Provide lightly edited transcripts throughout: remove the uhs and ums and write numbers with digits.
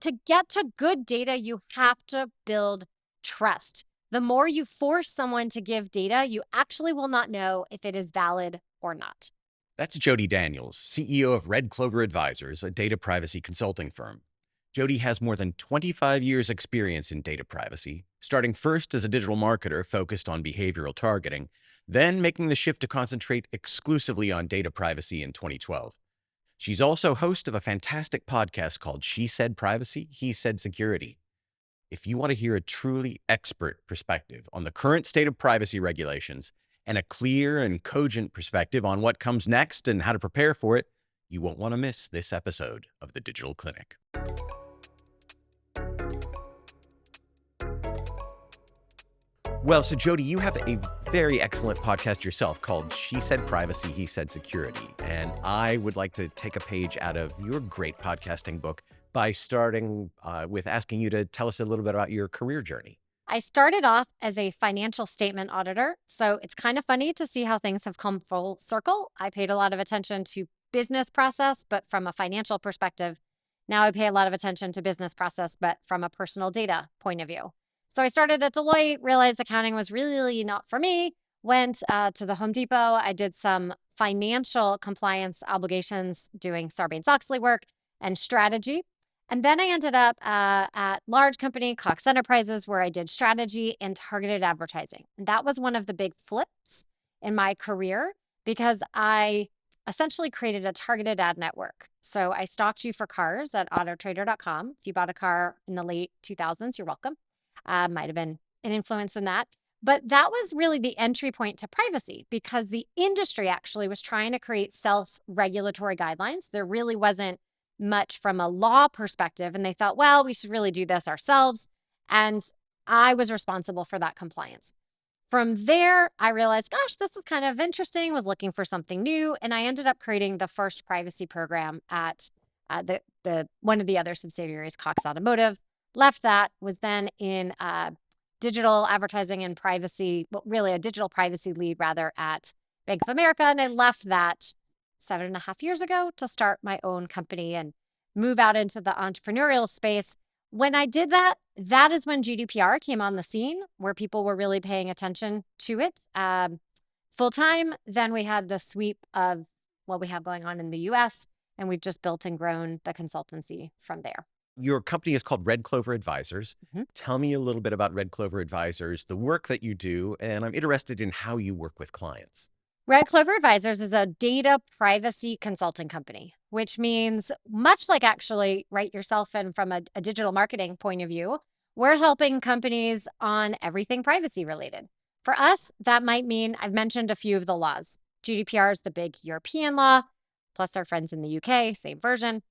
to get to good data, you have to build trust. The more you force someone to give data, you actually will not know if it is valid or not. That's Jodi Daniels, CEO of Red Clover Advisors, a data privacy consulting firm. Jodi has more than 25 years' experience in data privacy, starting first as a digital marketer focused on behavioral targeting, then making the shift to concentrate exclusively on data privacy in 2012. She's also host of a fantastic podcast called She Said Privacy, He Said Security. If you want to hear a truly expert perspective on the current state of privacy regulations and a clear and cogent perspective on what comes next and how to prepare for it, you won't want to miss this episode of The Digital Clinic. Well, so Jodi, you have a very excellent podcast yourself called She Said Privacy, He Said Security. And I would like to take a page out of your great podcasting book by starting with asking you to tell us a little bit about your career journey. I started off as a financial statement auditor, so it's kind of funny to see how things have come full circle. I paid a lot of attention to business process, but from a financial perspective. Now I pay a lot of attention to business process, but from a personal data point of view. So I started at Deloitte, realized accounting was really not for me, went to the Home Depot. I did some financial compliance obligations doing Sarbanes-Oxley work and strategy. And then I ended up at large company, Cox Enterprises, where I did strategy and targeted advertising. And that was one of the big flips in my career because I essentially created a targeted ad network. So I stalked you for cars at autotrader.com. If you bought a car in the late 2000s, you're welcome. Might have been an influence in that. But that was really the entry point to privacy because the industry actually was trying to create self-regulatory guidelines. There really wasn't much from a law perspective. And they thought, well, we should really do this ourselves. And I was responsible for that compliance. From there, I realized, gosh, this is kind of interesting, was looking for something new. And I ended up creating the first privacy program at the one of the other subsidiaries, Cox Automotive. Left that, was then in digital advertising and privacy, well, really a digital privacy lead rather at Bank of America. And I left that 7.5 years ago to start my own company and move out into the entrepreneurial space. When I did that, that is when GDPR came on the scene, where people were really paying attention to it full time. Then we had the sweep of what we have going on in the US, and we've just built and grown the consultancy from there. Your company is called Red Clover Advisors. Mm-hmm. Tell me a little bit about Red Clover Advisors, the work that you do, and I'm interested in how you work with clients. Red Clover Advisors is a data privacy consulting company, which means much like actually Write Yourself and from a digital marketing point of view, we're helping companies on everything privacy related. For us, that might mean I've mentioned a few of the laws. GDPR is the big European law, plus our friends in the UK, same version.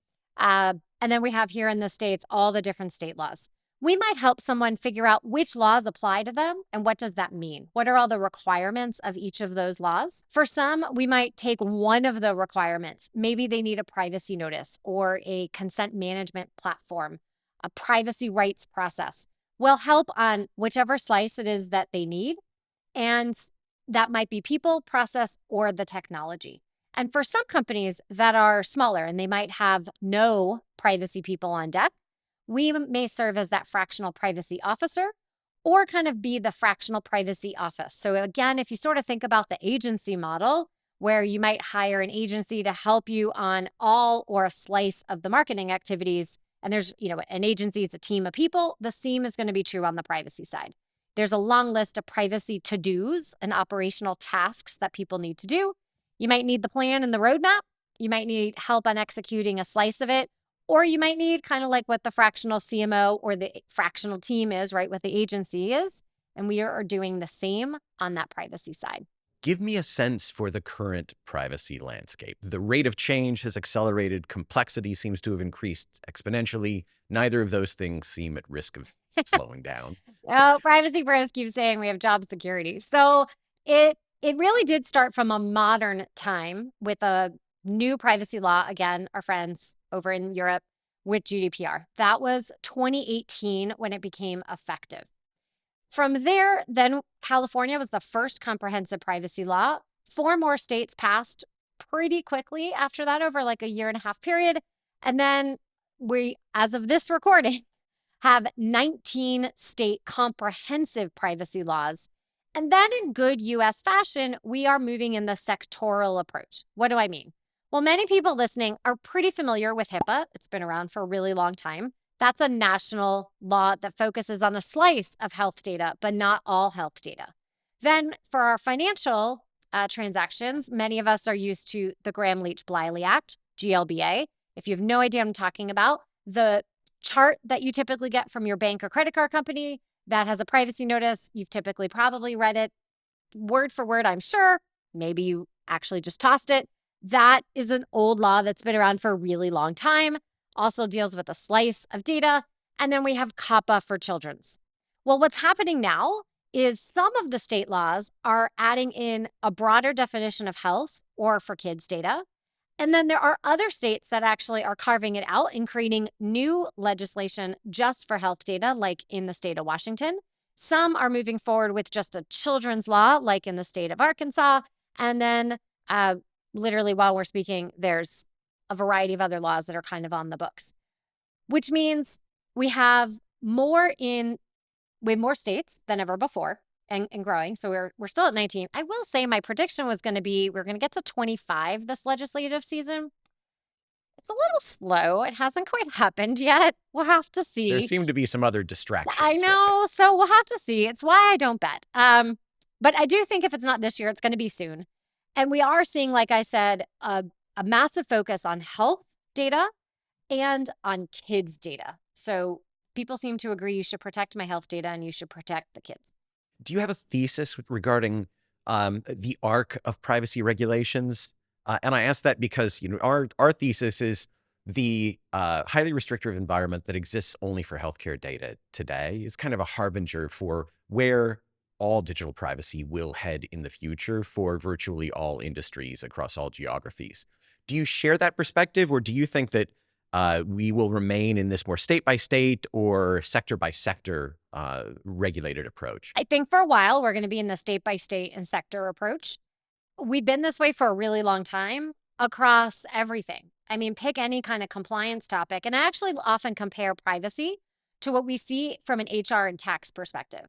And then we have here in the States, all the different state laws. We might help someone figure out which laws apply to them and what does that mean? What are all the requirements of each of those laws? For some, we might take one of the requirements. Maybe they need a privacy notice or a consent management platform, a privacy rights process. We'll help on whichever slice it is that they need. And that might be people, process, or the technology. And for some companies that are smaller and they might have no privacy people on deck, we may serve as that fractional privacy officer or kind of be the fractional privacy office. So again, if you sort of think about the agency model, where you might hire an agency to help you on all or a slice of the marketing activities, and there's, an agency is a team of people, the same is going to be true on the privacy side. There's a long list of privacy to-dos and operational tasks that people need to do. You might need the plan and the roadmap. You might need help on executing a slice of it. Or you might need kind of like what the fractional CMO or the fractional team is, right? What the agency is. And we are doing the same on that privacy side. Give me a sense for the current privacy landscape. The rate of change has accelerated. Complexity seems to have increased exponentially. Neither of those things seem at risk of slowing down. Oh, privacy pros keep saying we have job security. So it really did start from a modern time with a new privacy law. Again, our friends over in Europe with GDPR. That was 2018 when it became effective. From there, then California was the first comprehensive privacy law. 4 more states passed pretty quickly after that, over like a 1.5 year period. And then we, as of this recording, have 19 state comprehensive privacy laws. And then, in good US fashion, we are moving in the sectoral approach. What do I mean? Well, many people listening are pretty familiar with HIPAA. It's been around for a really long time. That's a national law that focuses on a slice of health data, but not all health data. Then, for our financial transactions, many of us are used to the Graham-Leach-Bliley Act, GLBA. If you have no idea what I'm talking about, the chart that you typically get from your bank or credit card company that has a privacy notice, you've typically probably read it word for word, I'm sure. Maybe you actually just tossed it. That is an old law that's been around for a really long time, also deals with a slice of data. And then we have COPPA for children's. Well, what's happening now is some of the state laws are adding in a broader definition of health or for kids' data. And then there are other states that actually are carving it out and creating new legislation just for health data, like in the state of Washington. Some are moving forward with just a children's law, like in the state of Arkansas. And then, literally, while we're speaking, there's a variety of other laws that are kind of on the books, which means we have more in we have more states than ever before and growing. So we're still at 19. I will say my prediction was going to be we're going to get to 25 this legislative season. It's a little slow. It hasn't quite happened yet. We'll have to There see. seem to be some other I distractions, right? know. So we'll have to see. It's why I don't bet. But I do think if it's not this year, it's going to be soon. And we are seeing, like I said, a massive focus on health data and on kids' data. So people seem to agree you should protect my health data and you should protect the kids. Do you have a thesis regarding the arc of privacy regulations? And I ask that because our thesis is the highly restrictive environment that exists only for healthcare data today is kind of a harbinger for where all digital privacy will head in the future for virtually all industries across all geographies. Do you share that perspective, or do you think that we will remain in this more state by state or sector by sector regulated approach? I think for a while, we're going to be in the state by state and sector approach. We've been this way for a really long time across everything. I mean, pick any kind of compliance topic. And I actually often compare privacy to what we see from an HR and tax perspective.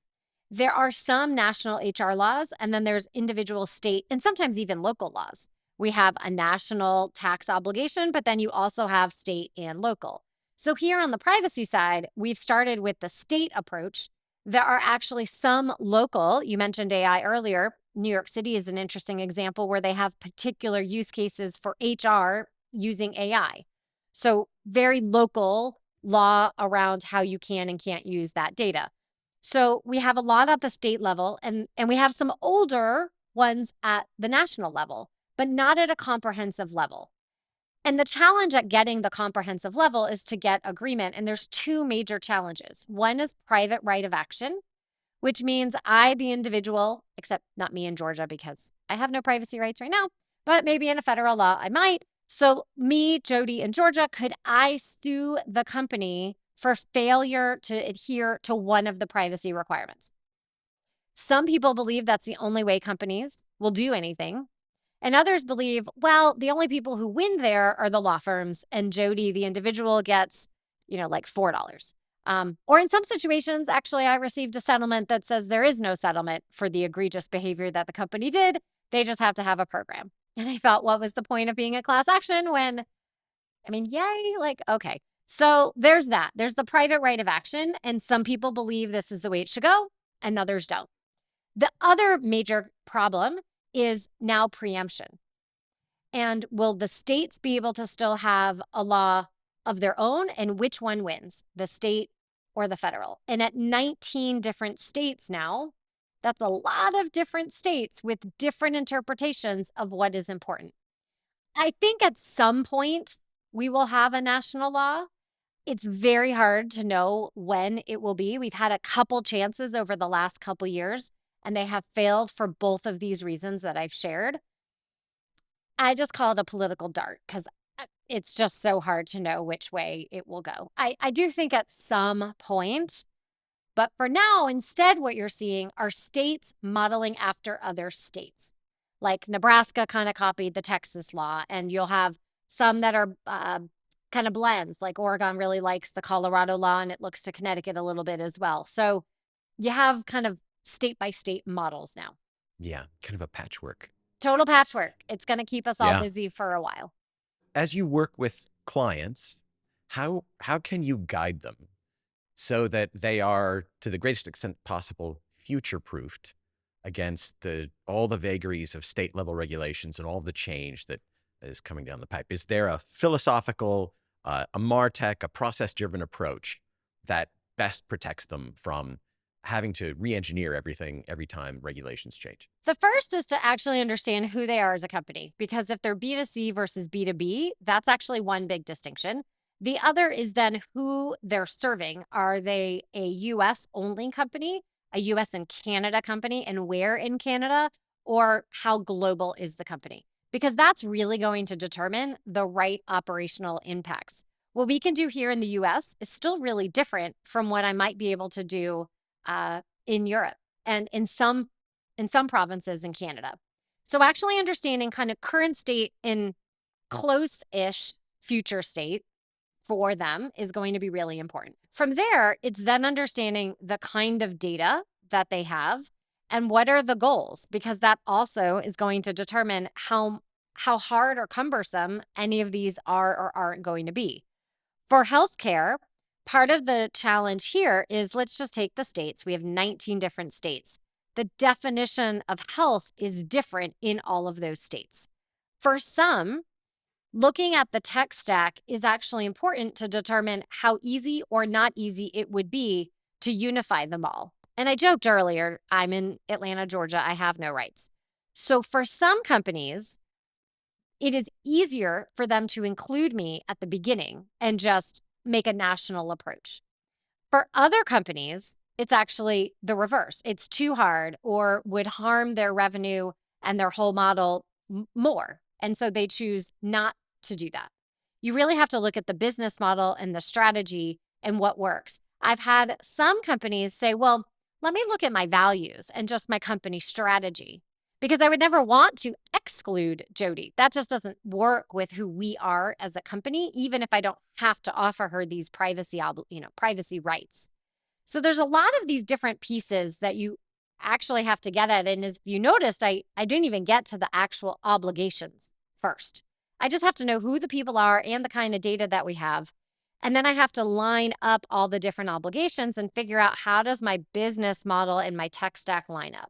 There are some national HR laws, and then there's individual state and sometimes even local laws. We have a national tax obligation, but then you also have state and local. So, here on the privacy side, we've started with the state approach. There are actually some local, you mentioned AI earlier. New York City is an interesting example where they have particular use cases for HR using AI. So, very local law around how you can and can't use that data. So, we have a lot at the state level, and we have some older ones at the national level, but not at a comprehensive level. And the challenge at getting the comprehensive level is to get agreement. And there's two major challenges. One is private right of action, which means I, the individual, except not me in Georgia because I have no privacy rights right now, but maybe in a federal law I might. So, me, Jodi, in Georgia, could I sue the company for failure to adhere to one of the privacy requirements? Some people believe that's the only way companies will do anything. And others believe, well, the only people who win there are the law firms, and Jodi, the individual, gets, like $4. Or in some situations, actually, I received a settlement that says there is no settlement for the egregious behavior that the company did. They just have to have a program. And I thought, what was the point of being a class action when, I mean, yay, like, okay. So there's that. There's the private right of action. And some people believe this is the way it should go, and others don't. The other major problem is now preemption. And will the states be able to still have a law of their own? And which one wins, the state or the federal? And at 19 different states now, that's a lot of different states with different interpretations of what is important. I think at some point we will have a national law. It's very hard to know when it will be. We've had a couple chances over the last couple years, and they have failed for both of these reasons that I've shared. I just call it a political dart because it's just so hard to know which way it will go. I do think at some point, but for now, instead, what you're seeing are states modeling after other states. Like Nebraska kind of copied the Texas law, and you'll have some that are kind of blends. Like Oregon really likes the Colorado law and it looks to Connecticut a little bit as well. So you have kind of state by state models now. Yeah, kind of a patchwork. Total patchwork. It's going to keep us all Yeah. busy for a while. As you work with clients, how can you guide them so that they are, to the greatest extent possible, future-proofed against all the vagaries of state-level regulations and all the change that is coming down the pipe? Is there a philosophical, a MarTech, a process-driven approach that best protects them from having to re-engineer everything every time regulations change? The first is to actually understand who they are as a company, because if they're B2C versus B2B, that's actually one big distinction. The other is then who they're serving. Are they a US only company, a US and Canada company, and where in Canada, or how global is the company? Because that's really going to determine the right operational impacts. What we can do here in the US is still really different from what I might be able to do in Europe and in some provinces in Canada. So actually understanding kind of current state and close-ish future state for them is going to be really important. From there, it's then understanding the kind of data that they have and what are the goals, because that also is going to determine how hard or cumbersome any of these are or aren't going to be. For healthcare, part of the challenge here is, let's just take the states. We have 19 different states. The definition of health is different in all of those states. For some, looking at the tech stack is actually important to determine how easy or not easy it would be to unify them all. And I joked earlier, I'm in Atlanta, Georgia. I have no rights. So for some companies, it is easier for them to include me at the beginning and just make a national approach. For other companies, it's actually the reverse. It's too hard or would harm their revenue and their whole model more. And so they choose not to do that. You really have to look at the business model and the strategy and what works. I've had some companies say, well, let me look at my values and just my company strategy, because I would never want to exclude Jodi. That just doesn't work with who we are as a company, even if I don't have to offer her these privacy rights. So there's a lot of these different pieces that you actually have to get at. And as you noticed, I didn't even get to the actual obligations first. I just have to know who the people are and the kind of data that we have. And then I have to line up all the different obligations and figure out, how does my business model and my tech stack line up?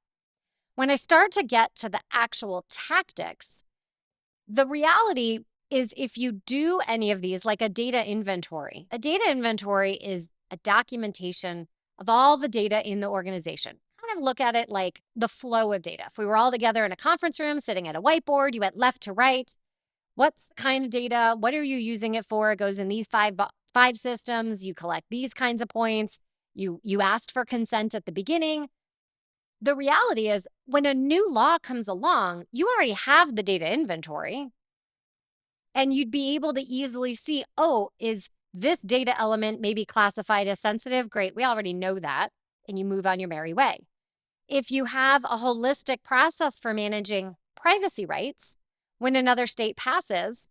When I start to get to the actual tactics, the reality is, if you do any of these, like a data inventory is a documentation of all the data in the organization. Kind of look at it like the flow of data. If we were all together in a conference room sitting at a whiteboard, you went left to right. What's the kind of data? What are you using it for? It goes in these five systems. You collect these kinds of points. You asked for consent at the beginning. The reality is, when a new law comes along, you already have the data inventory and you'd be able to easily see, oh, is this data element maybe classified as sensitive? Great, we already know that, and you move on your merry way. If you have a holistic process for managing privacy rights, when another state passes,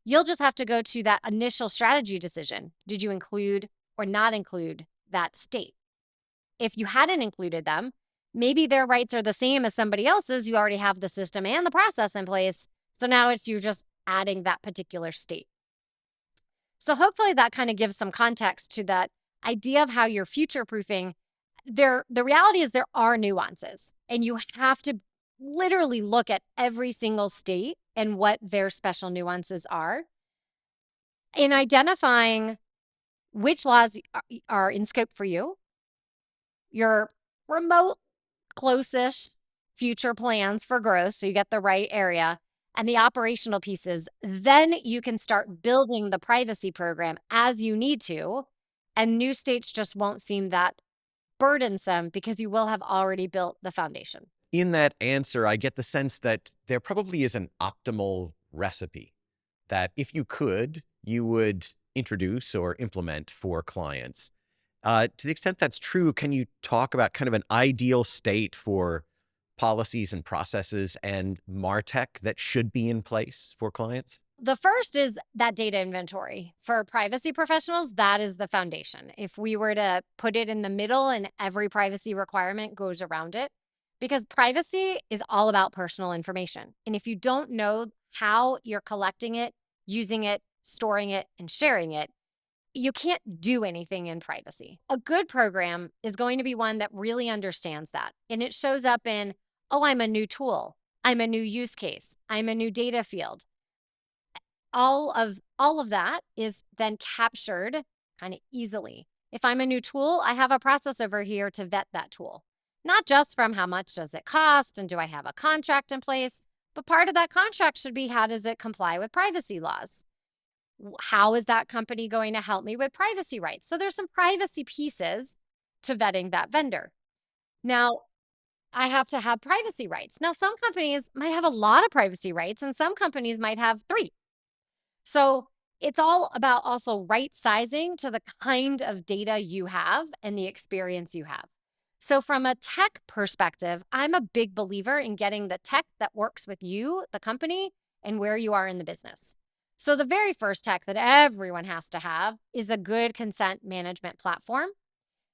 you'll just have to go to that initial strategy decision. Did you include or not include that state? If you hadn't included them, maybe their rights are the same as somebody else's. You already have the system and the process in place. So now you're just adding that particular state. So hopefully that kind of gives some context to that idea of how you're future proofing. The reality is, there are nuances, and you have to literally look at every single state and what their special nuances are in identifying which laws are in scope for you, your remote, close-ish future plans for growth, so you get the right area, and the operational pieces. Then you can start building the privacy program as you need to, and new states just won't seem that burdensome because you will have already built the foundation. In that answer, I get the sense that there probably is an optimal recipe that, if you could, you would introduce or implement for clients. To the extent that's true, can you talk about kind of an ideal state for policies and processes and MarTech that should be in place for clients? The first is that data inventory. For privacy professionals, that is the foundation. If we were to put it in the middle and every privacy requirement goes around it, because privacy is all about personal information. And if you don't know how you're collecting it, using it, storing it, and sharing it, you can't do anything in privacy. A good program is going to be one that really understands that. And it shows up in, oh, I'm a new tool. I'm a new use case. I'm a new data field. All of that is then captured kind of easily. If I'm a new tool, I have a process over here to vet that tool. Not just from how much does it cost and do I have a contract in place, but part of that contract should be how does it comply with privacy laws? How is that company going to help me with privacy rights? So there's some privacy pieces to vetting that vendor. Now, I have to have privacy rights. Now, some companies might have a lot of privacy rights and some companies might have 3. So it's all about also right sizing to the kind of data you have and the experience you have. So, from a tech perspective, I'm a big believer in getting the tech that works with you, the company, and where you are in the business. So, the very first tech that everyone has to have is a good consent management platform.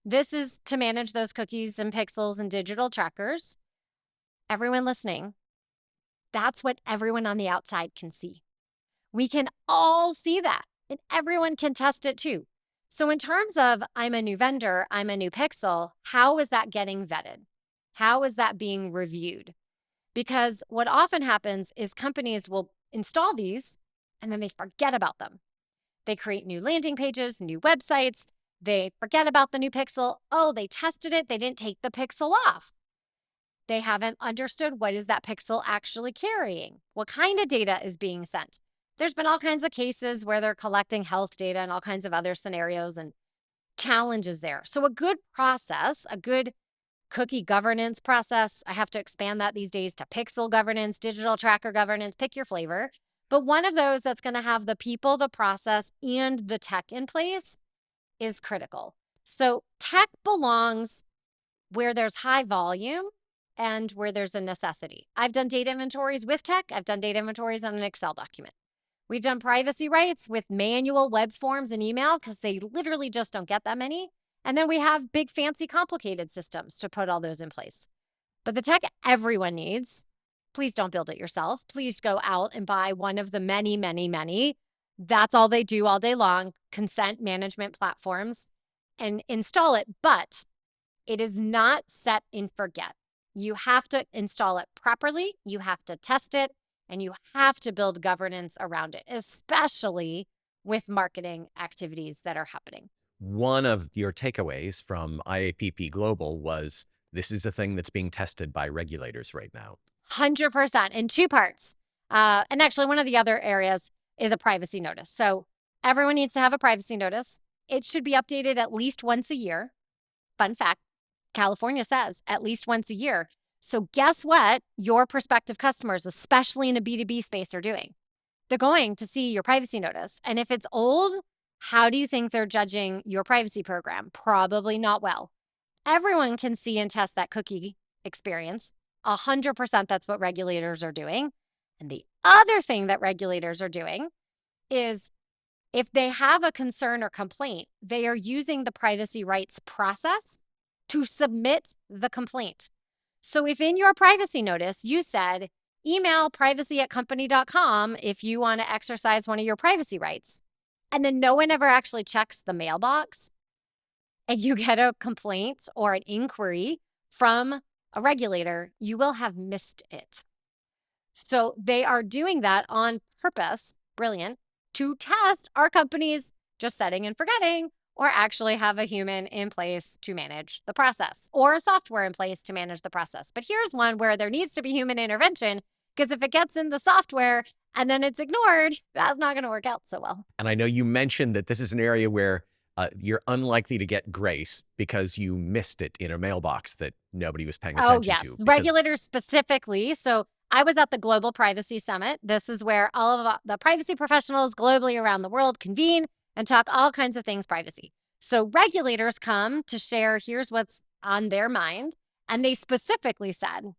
This is to manage those cookies and pixels and digital trackers. Everyone listening, that's what everyone on the outside can see. We can all see that and everyone can test it too. So, in terms of I'm a new vendor, I'm a new pixel, how is that getting vetted? How is that being reviewed? Because what often happens is companies will install these and then they forget about them. They create new landing pages, new websites. They forget about the new pixel. Oh, they tested it. They didn't take the pixel off. They haven't understood what is that pixel actually carrying? What kind of data is being sent? There's been all kinds of cases where they're collecting health data and all kinds of other scenarios and challenges there. So a good process, a good cookie governance process, I have to expand that these days to pixel governance, digital tracker governance, pick your flavor. But one of those that's going to have the people, the process, and the tech in place is critical. So tech belongs where there's high volume and where there's a necessity. I've done data inventories with tech. I've done data inventories on an Excel document. We've done privacy rights with manual web forms and email because they literally just don't get that many. And then we have big, fancy, complicated systems to put all those in place. But the tech everyone needs, please don't build it yourself. Please go out and buy one of the many, many, many. That's all they do all day long, consent management platforms, and install it. But it is not set and forget. You have to install it properly, you have to test it, and you have to build governance around it, especially with marketing activities that are happening. One of your takeaways from IAPP Global was this is a thing that's being tested by regulators right now. 100% in 2 parts. And actually, one of the other areas is a privacy notice. So everyone needs to have a privacy notice. It should be updated at least once a year. Fun fact, California says at least once a year. So guess what your prospective customers, especially in a B2B space, are doing? They're going to see your privacy notice. And if it's old, how do you think they're judging your privacy program? Probably not well. Everyone can see and test that cookie experience. 100% that's what regulators are doing. And the other thing that regulators are doing is if they have a concern or complaint, they are using the privacy rights process to submit the complaint. So if in your privacy notice you said, email privacy@company.com if you want to exercise one of your privacy rights, and then no one ever actually checks the mailbox, and you get a complaint or an inquiry from a regulator, you will have missed it. So they are doing that on purpose, brilliant, to test our companies just setting and forgetting, or actually have a human in place to manage the process or a software in place to manage the process. But here's one where there needs to be human intervention because if it gets in the software and then it's ignored, that's not going to work out so well. And I know you mentioned that this is an area where you're unlikely to get grace because you missed it in a mailbox that nobody was paying Oh, attention yes. to. Because Regulators specifically. So I was at the Global Privacy Summit. This is where all of the privacy professionals globally around the world convene and talk all kinds of things privacy. So regulators come to share here's what's on their mind. And they specifically said,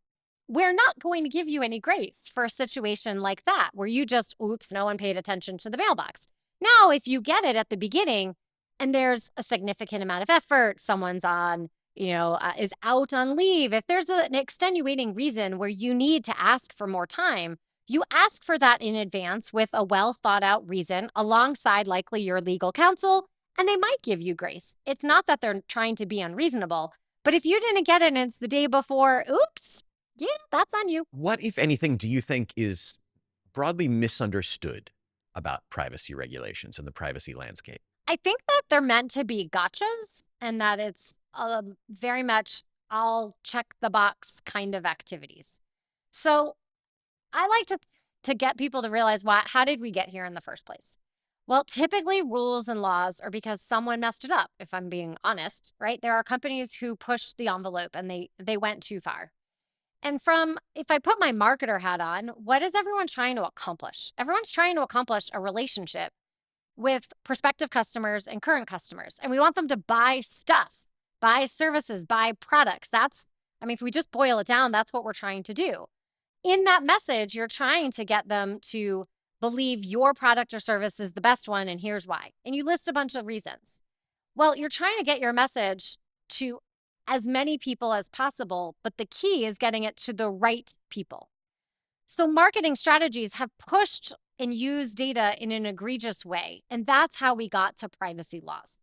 we're not going to give you any grace for a situation like that where you just, oops, no one paid attention to the mailbox. Now, if you get it at the beginning and there's a significant amount of effort, someone's on, is out on leave, if there's an extenuating reason where you need to ask for more time, you ask for that in advance with a well thought out reason alongside likely your legal counsel, and they might give you grace. It's not that they're trying to be unreasonable, but if you didn't get it and it's the day before, oops, yeah, that's on you. What, if anything, do you think is broadly misunderstood about privacy regulations and the privacy landscape? I think that they're meant to be gotchas and that it's very much all check the box kind of activities. So I like to get people to realize how did we get here in the first place? Well, typically rules and laws are because someone messed it up, if I'm being honest, right? There are companies who pushed the envelope and they went too far. And if I put my marketer hat on, what is everyone trying to accomplish? Everyone's trying to accomplish a relationship with prospective customers and current customers. And we want them to buy stuff, buy services, buy products. If we just boil it down, that's what we're trying to do. In that message, you're trying to get them to believe your product or service is the best one, and here's why. And you list a bunch of reasons. Well, you're trying to get your message to as many people as possible, but the key is getting it to the right people. So marketing strategies have pushed and used data in an egregious way, and that's how we got to privacy laws.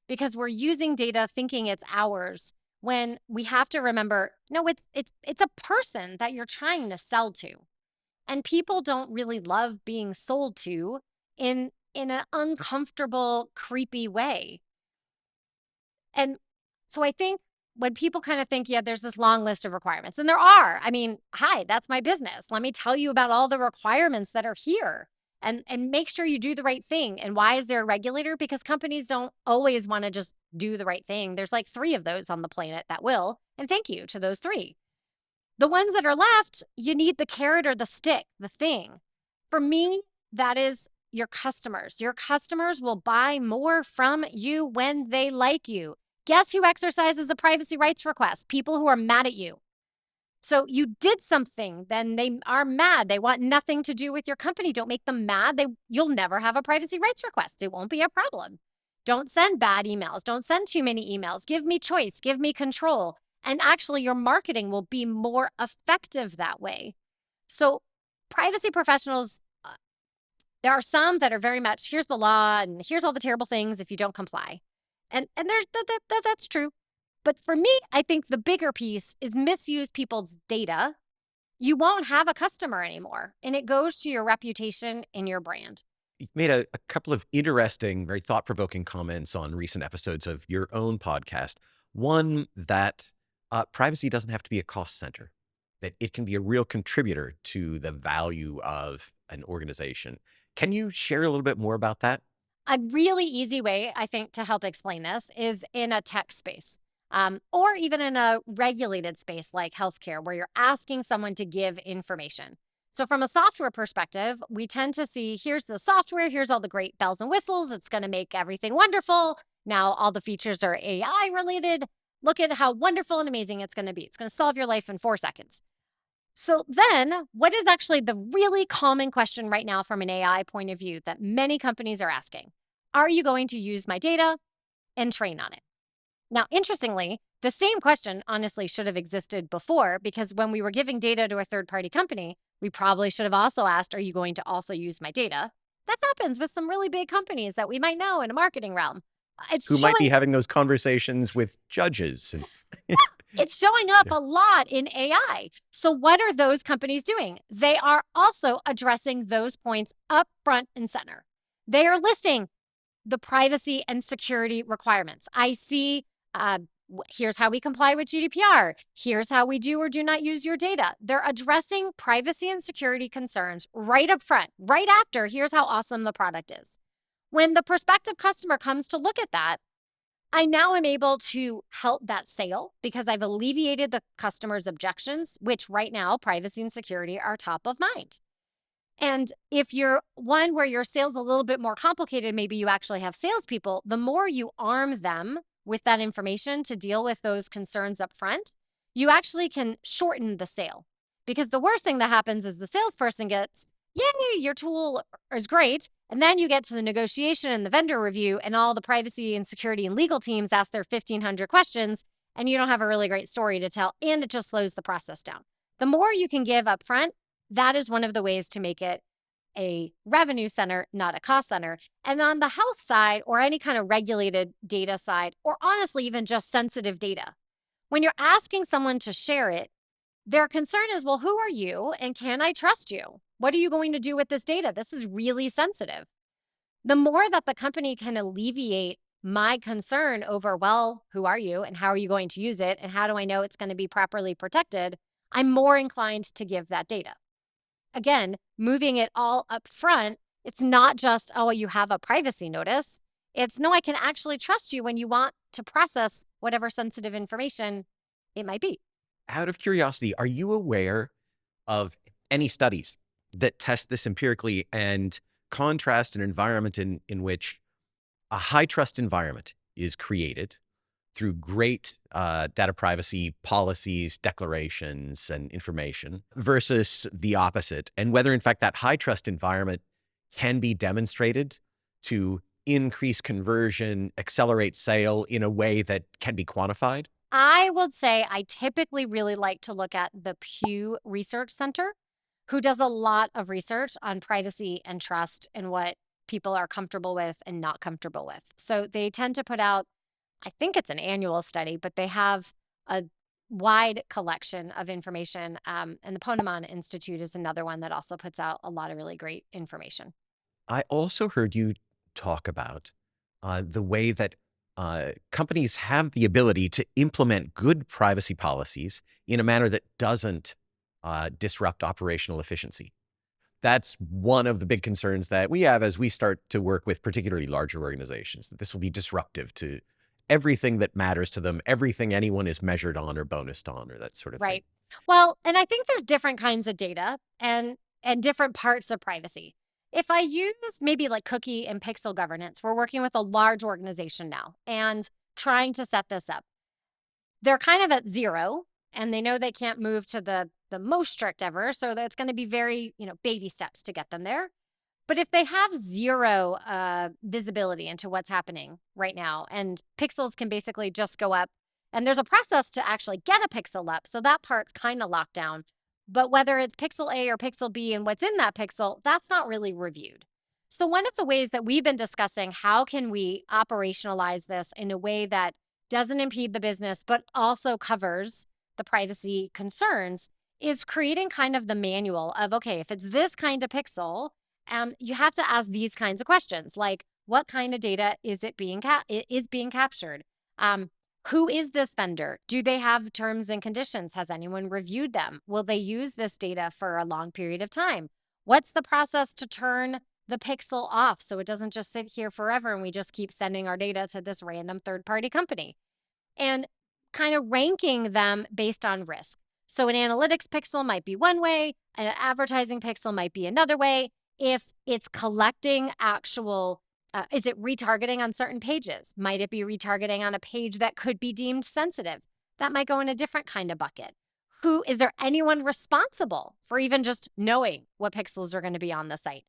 Because we're using data thinking it's ours when we have to remember, no, it's a person that you're trying to sell to. And people don't really love being sold to in an uncomfortable, creepy way. And so I think when people kind of think, yeah, there's this long list of requirements, and there are. Hi, that's my business. Let me tell you about all the requirements that are here and make sure you do the right thing. And why is there a regulator? Because companies don't always want to just do the right thing. There's like 3 of those on the planet that will. And thank you to those 3. The ones that are left, you need the carrot or the stick, the thing. For me, that is your customers. Your customers will buy more from you when they like you. Guess who exercises a privacy rights request? People who are mad at you. So you did something, then they are mad. They want nothing to do with your company. Don't make them mad. You'll never have a privacy rights request. It won't be a problem. Don't send bad emails. Don't send too many emails. Give me choice. Give me control. And actually, your marketing will be more effective that way. So privacy professionals, there are some that are very much, here's the law and here's all the terrible things if you don't comply. And that's true. But for me, I think the bigger piece is misuse people's data. You won't have a customer anymore, and it goes to your reputation and your brand. You've made a couple of interesting, very thought-provoking comments on recent episodes of your own podcast. One, that privacy doesn't have to be a cost center, that it can be a real contributor to the value of an organization. Can you share a little bit more about that? A really easy way, I think, to help explain this is in a tech space, or even in a regulated space like healthcare, where you're asking someone to give information. So, from a software perspective, we tend to see here's the software, here's all the great bells and whistles. It's going to make everything wonderful. Now, all the features are AI related. Look at how wonderful and amazing it's going to be. It's going to solve your life in 4 seconds. So then, what is actually the really common question right now from an AI point of view that many companies are asking? Are you going to use my data and train on it? Now, interestingly, the same question honestly should have existed before, because when we were giving data to a third-party company, we probably should have also asked, are you going to also use my data? That happens with some really big companies that we might know in a marketing realm. It's Who might be showing having those conversations with judges? And It's showing up yeah. a lot in AI. So what are those companies doing? They are also addressing those points up front and center. They are listing the privacy and security requirements. I see, here's how we comply with GDPR. Here's how we do or do not use your data. They're addressing privacy and security concerns right up front, right after, here's how awesome the product is. When the prospective customer comes to look at that, I now am able to help that sale because I've alleviated the customer's objections, which right now, privacy and security are top of mind. And if you're one where your sales a little bit more complicated, maybe you actually have salespeople, the more you arm them with that information to deal with those concerns up front, you actually can shorten the sale Because the worst thing that happens is the salesperson gets, yay, your tool is great. And then you get to the negotiation and the vendor review, and all the privacy and security and legal teams ask their 1,500 questions, and you don't have a really great story to tell. And it just slows the process down. The more you can give up front, that is one of the ways to make it a revenue center, not a cost center. And on the health side, or any kind of regulated data side, or honestly, even just sensitive data, when you're asking someone to share it, their concern is, well, who are you and can I trust you? What are you going to do with this data? This is really sensitive. The more that the company can alleviate my concern over, well, who are you and how are you going to use it? And how do I know it's going to be properly protected? I'm more inclined to give that data. Again, moving it all up front, it's not just, oh, you have a privacy notice. It's no, I can actually trust you when you want to process whatever sensitive information it might be. Out of curiosity, are you aware of any studies that test this empirically and contrast an environment in which a high trust environment is created through great data privacy policies, declarations, and information versus the opposite, and whether in fact that high trust environment can be demonstrated to increase conversion, accelerate sale in a way that can be quantified? I would say I typically really like to look at the Pew Research Center, who does a lot of research on privacy and trust and what people are comfortable with and not comfortable with. So they tend to put out, I think it's an annual study, but they have a wide collection of information. And the Ponemon Institute is another one that also puts out a lot of really great information. I also heard you talk about the way that companies have the ability to implement good privacy policies in a manner that doesn't disrupt operational efficiency. That's one of the big concerns that we have as we start to work with particularly larger organizations, that this will be disruptive to everything that matters to them, everything anyone is measured on or bonused on, or that sort of thing. Right. Well, and I think there's different kinds of data and different parts of privacy. If I use maybe like cookie and pixel governance, we're working with a large organization now and trying to set this up. They're kind of at zero and they know they can't move to the most strict ever, so that's going to be very, baby steps to get them there. But if they have zero visibility into what's happening right now, and pixels can basically just go up, and there's a process to actually get a pixel up, so that part's kind of locked down. But whether it's pixel A or pixel B and what's in that pixel, that's not really reviewed. So one of the ways that we've been discussing, how can we operationalize this in a way that doesn't impede the business, but also covers the privacy concerns, is creating kind of the manual of, okay, if it's this kind of pixel, you have to ask these kinds of questions, like what kind of data is it being captured? Who is this vendor? Do they have terms and conditions? Has anyone reviewed them? Will they use this data for a long period of time? What's the process to turn the pixel off so it doesn't just sit here forever and we just keep sending our data to this random third-party company? And kind of ranking them based on risk. So an analytics pixel might be one way, an advertising pixel might be another way. If it's collecting actual, is it retargeting on certain pages? Might it be retargeting on a page that could be deemed sensitive? That might go in a different kind of bucket. Is there anyone responsible for even just knowing what pixels are going to be on the site?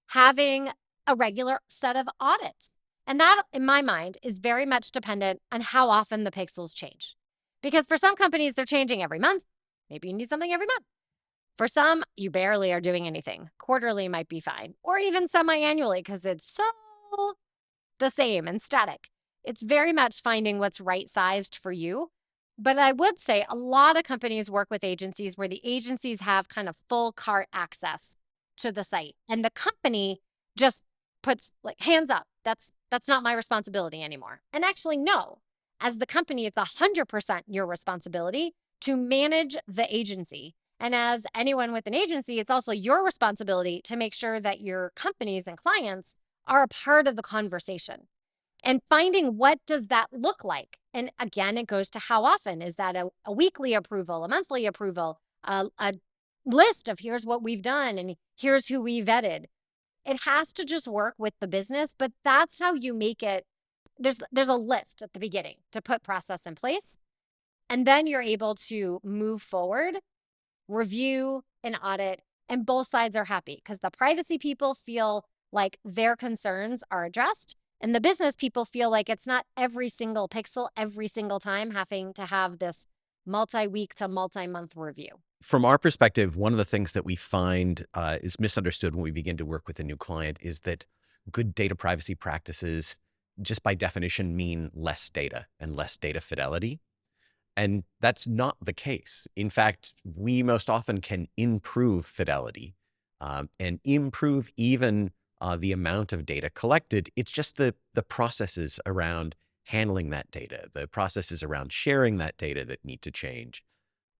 Having a regular set of audits. And that, in my mind, is very much dependent on how often the pixels change. Because for some companies, they're changing every month. Maybe you need something every month. For some, you barely are doing anything. Quarterly might be fine, or even semi-annually because it's so the same and static. It's very much finding what's right-sized for you. But I would say a lot of companies work with agencies where the agencies have kind of full cart access to the site, and the company just puts like hands up. That's not my responsibility anymore. And actually, no. As the company, it's 100% your responsibility to manage the agency. And as anyone with an agency, it's also your responsibility to make sure that your companies and clients are a part of the conversation. And finding what does that look like? And again, it goes to how often. Is that a weekly approval, a monthly approval, a list of here's what we've done and here's who we vetted? It has to just work with the business, but that's how you make it. There's a lift at the beginning to put process in place. And then you're able to move forward review an audit, and both sides are happy because the privacy people feel like their concerns are addressed, and the business people feel like it's not every single pixel every single time having to have this multi-week to multi-month review. From our perspective, one of the things that we find is misunderstood when we begin to work with a new client is that good data privacy practices, just by definition, mean less data and less data fidelity. And that's not the case. In fact, we most often can improve fidelity and improve even the amount of data collected. It's just the processes around handling that data, the processes around sharing that data that need to change.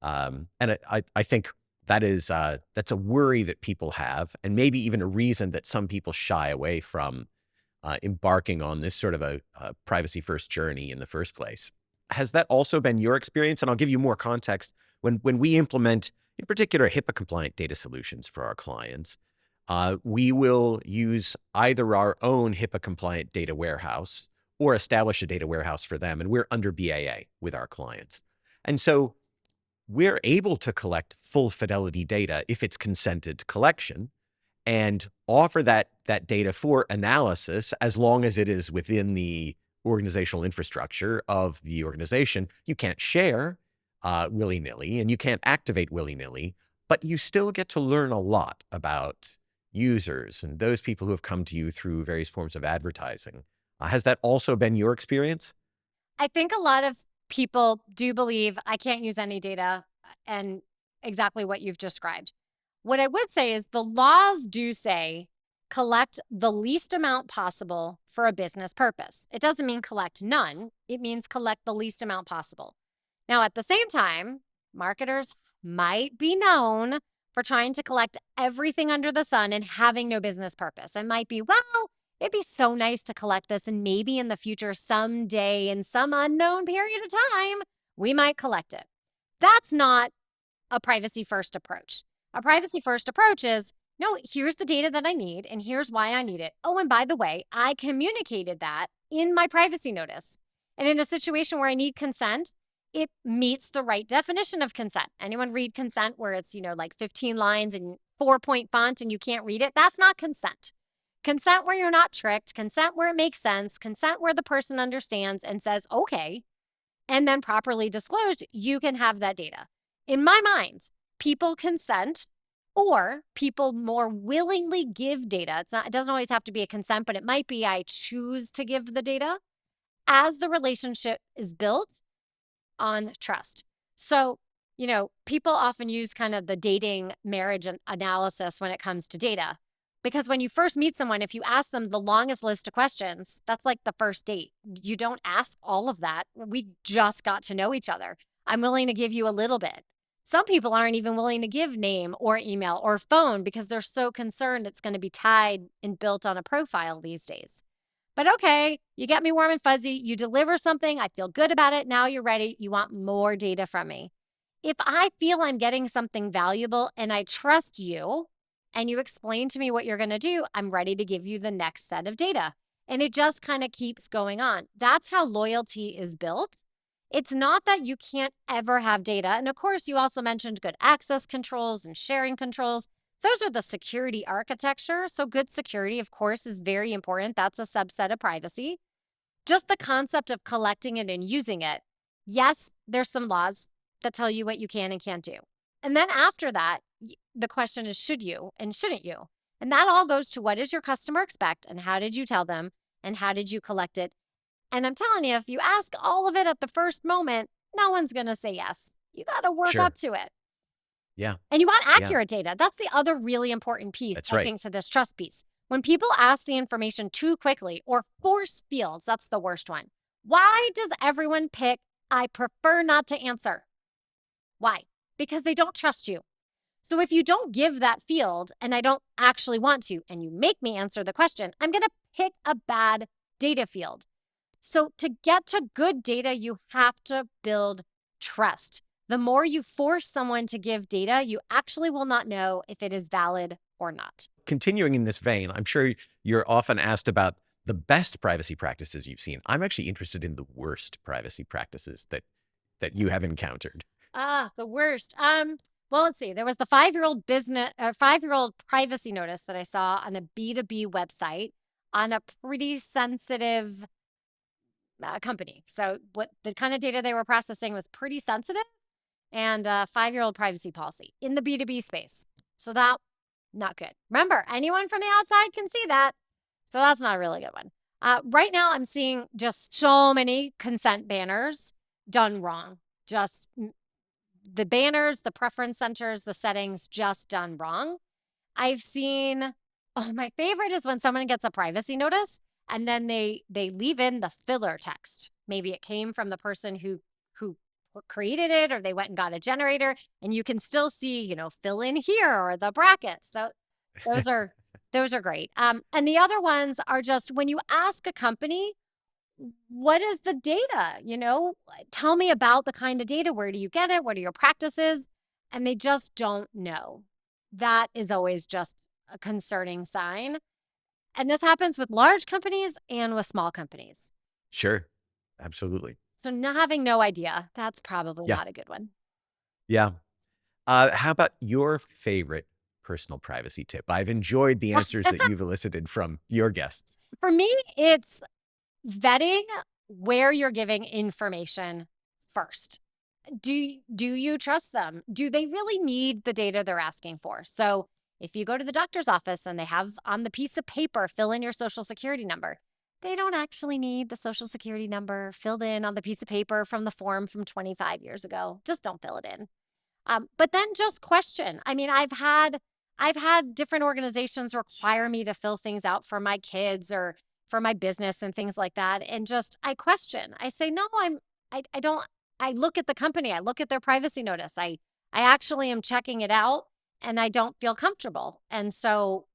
And I think that's a worry that people have, and maybe even a reason that some people shy away from embarking on this sort of a privacy first journey in the first place. Has that also been your experience? And I'll give you more context. When we implement, in particular, HIPAA compliant data solutions for our clients, we will use either our own HIPAA compliant data warehouse or establish a data warehouse for them. And we're under BAA with our clients. And so we're able to collect full fidelity data if it's consented collection and offer that data for analysis as long as it is within the organizational infrastructure of the organization. You can't share willy-nilly and you can't activate willy-nilly, but you still get to learn a lot about users and those people who have come to you through various forms of advertising. Has that also been your experience? I think a lot of people do believe I can't use any data and exactly what you've described. What I would say is the laws do say collect the least amount possible for a business purpose. It doesn't mean collect none, it means collect the least amount possible. Now, at the same time, marketers might be known for trying to collect everything under the sun and having no business purpose. It might be, well, it'd be so nice to collect this, and maybe in the future, someday, in some unknown period of time, we might collect it. That's not a privacy first approach. A privacy first approach is, no, here's the data that I need, and here's why I need it. Oh, and by the way, I communicated that in my privacy notice. And in a situation where I need consent, it meets the right definition of consent. Anyone read consent where it's, like 15 lines and 4-point font and you can't read it? That's not consent. Consent where you're not tricked, consent where it makes sense, consent where the person understands and says, okay, and then properly disclosed, you can have that data. In my mind, people consent or people more willingly give data. It doesn't always have to be a consent, but it might be I choose to give the data as the relationship is built on trust. So, people often use kind of the dating marriage analysis when it comes to data. Because when you first meet someone, if you ask them the longest list of questions, that's like the first date. You don't ask all of that. We just got to know each other. I'm willing to give you a little bit. Some people aren't even willing to give name or email or phone because they're so concerned it's going to be tied and built on a profile these days. But okay, you get me warm and fuzzy. You deliver something. I feel good about it. Now you're ready. You want more data from me. If I feel I'm getting something valuable and I trust you and you explain to me what you're going to do, I'm ready to give you the next set of data. And it just kind of keeps going on. That's how loyalty is built. It's not that you can't ever have data. And of course, you also mentioned good access controls and sharing controls. Those are the security architecture. So good security, of course, is very important. That's a subset of privacy. Just the concept of collecting it and using it. Yes, there's some laws that tell you what you can and can't do. And then after that, the question is, should you and shouldn't you? And that all goes to what does your customer expect and how did you tell them and how did you collect it? And I'm telling you, if you ask all of it at the first moment, no one's going to say yes. You got to work up Sure. to it. Yeah. And you want Yeah. accurate data. That's the other really important piece, That's I right. think, to this trust piece. When people ask the information too quickly or force fields, that's the worst one. Why does everyone pick, I prefer not to answer? Why? Because they don't trust you. So if you don't give that field and I don't actually want to, and you make me answer the question, I'm going to pick a bad data field. So to get to good data, you have to build trust. The more you force someone to give data, you actually will not know if it is valid or not. Continuing in this vein, I'm sure you're often asked about the best privacy practices you've seen. I'm actually interested in the worst privacy practices that you have encountered. The worst. Well, let's see. There was the 5-year-old business, 5-year-old privacy notice that I saw on a B2B website on a pretty sensitive company. So, what the kind of data they were processing was pretty sensitive, and a 5-year-old privacy policy in the B2B space. So, that not good. Remember, anyone from the outside can see that. So, that's not a really good one. Right now, I'm seeing just so many consent banners done wrong. Just the banners, the preference centers, the settings just done wrong. I've seen oh, my favorite is when someone gets a privacy notice and then they leave in the filler text. Maybe it came from the person who created it, or they went and got a generator, and you can still see, fill in here or the brackets. Those are those are great. And the other ones are just when you ask a company, what is the data? Tell me about the kind of data. Where do you get it? What are your practices? And they just don't know. That is always just a concerning sign. And this happens with large companies and with small companies. Sure. Absolutely. So not having no idea, that's probably Yeah. not a good one. Yeah. How about your favorite personal privacy tip? I've enjoyed the answers that you've elicited from your guests. For me, it's vetting where you're giving information first. Do you trust them? Do they really need the data they're asking for? So, if you go to the doctor's office and they have on the piece of paper, fill in your social security number, they don't actually need the social security number filled in on the piece of paper from the form from 25 years ago. Just don't fill it in. But then just question. I mean, I've had different organizations require me to fill things out for my kids or for my business and things like that. And just I question. I say, no, I don't I look at the company, I look at their privacy notice. I actually am checking it out and I don't feel comfortable. And so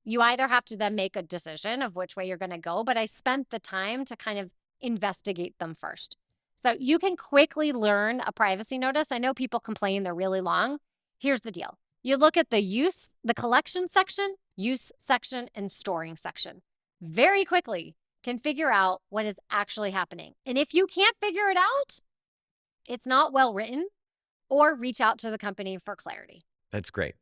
you either have to then make a decision of which way you're going to go, but I spent the time to kind of investigate them first. So you can quickly learn a privacy notice. I know people complain they're really long. Here's the deal. You look at the collection section, use section, and storing section. Very quickly can figure out what is actually happening. And if you can't figure it out, it's not well written, or reach out to the company for clarity. That's great.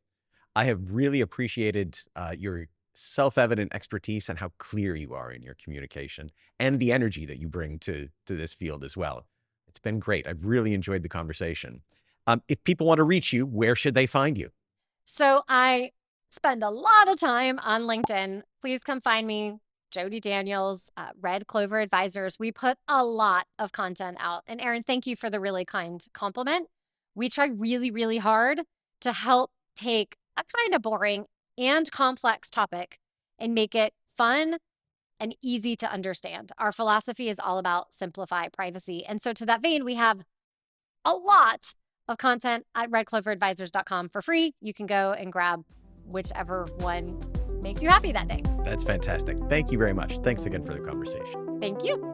I have really appreciated your self-evident expertise and how clear you are in your communication and the energy that you bring to this field as well. It's been great. I've really enjoyed the conversation. If people want to reach you, where should they find you? So I spend a lot of time on LinkedIn. Please come find me, Jodi Daniels, Red Clover Advisors. We put a lot of content out. And Erin, thank you for the really kind compliment. We try really, really hard to help take a kind of boring and complex topic and make it fun and easy to understand. Our philosophy is all about simplify privacy. And so to that vein, we have a lot of content at redcloveradvisors.com for free. You can go and grab whichever one makes you happy that day. That's fantastic. Thank you very much. Thanks again for the conversation. Thank you.